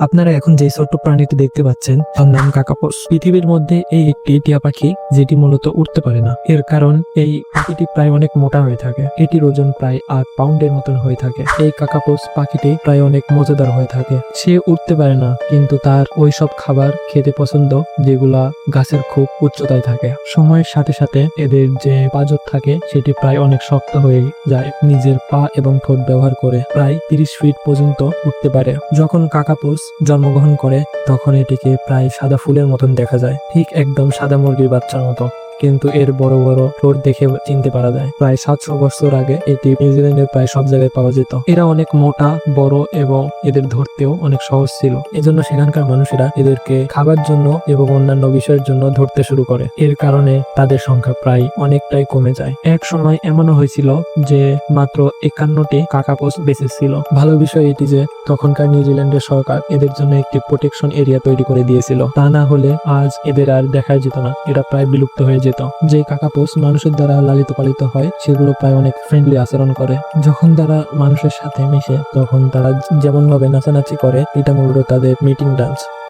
আপনারা এখন যে ছোট্ট প্রাণীটি দেখতে পাচ্ছেন তার নাম কাকাপোস। পৃথিবীর মধ্যে এই একটি টিয়া পাখি যেটি মূলত উড়তে পারে না। এর কারণ এই পাখিটি প্রায় অনেক মোটা হয়ে থাকে। এটির ওজন প্রায় 8 পাউন্ডের মতন হয়ে থাকে। এই কাকাপোস পাখিটি প্রায় অনেক মজাদার হয়ে থাকে। সে উঠতে পারে না, কিন্তু তার ওই সব খাবার খেতে পছন্দ যেগুলা গাছের খুব উচ্চতায় থাকে। সময়ের সাথে সাথে এদের যে পাজর থাকে সেটি প্রায় অনেক শক্ত হয়ে যায়। নিজের পা এবং ঠোঁট ব্যবহার করে প্রায় 30 ফিট পর্যন্ত উঠতে পারে। যখন কাকাপোস জন্মগ্রহণ করে তখন এটিকে প্রায় সাদা ফুলের মতন দেখা যায়, ঠিক একদম সাদা মুরগির বাচ্চার মতো। কিন্তু এর বড় বড় ঠোঁট দেখে চিনতে পারা যায়। প্রায় 700 বছর আগে এটি নিউজিল্যান্ডের প্রায় সব জায়গায় পাওয়া যেত। এরা অনেক মোটা, বড় এবং এদের ধরতেও অনেক সহজ ছিল। এজন্য সেখানকার মানুষেরা এদেরকে খাবার জন্য এবং অন্যান্য বিষয়ের জন্য ধরতে শুরু করে। এর কারণে তাদের সংখ্যা প্রায় অনেকটাই কমে যায়। এক সময় এমনও হয়েছিল যে মাত্র 51টি কাকাপোস বেঁচে ছিল। ভালো বিষয় এটি যে তখনকার নিউজিল্যান্ডের সরকার এদের জন্য একটি প্রোটেকশন এরিয়া তৈরি করে দিয়েছিল। তা না হলে আজ এদের আর দেখা যেত না, এরা প্রায় বিলুপ্ত হয়ে যেত। যে কাকাপোস মানুষের দ্বারা লালিত পালিত হয় সেগুলো প্রায় অনেক ফ্রেন্ডলি আচরণ করে। যখন তারা মানুষের সাথে মিশে তখন তারা যেমন ভাবে নাচানাচি করে, এটা মূলত তাদের মিটিং ডান্স।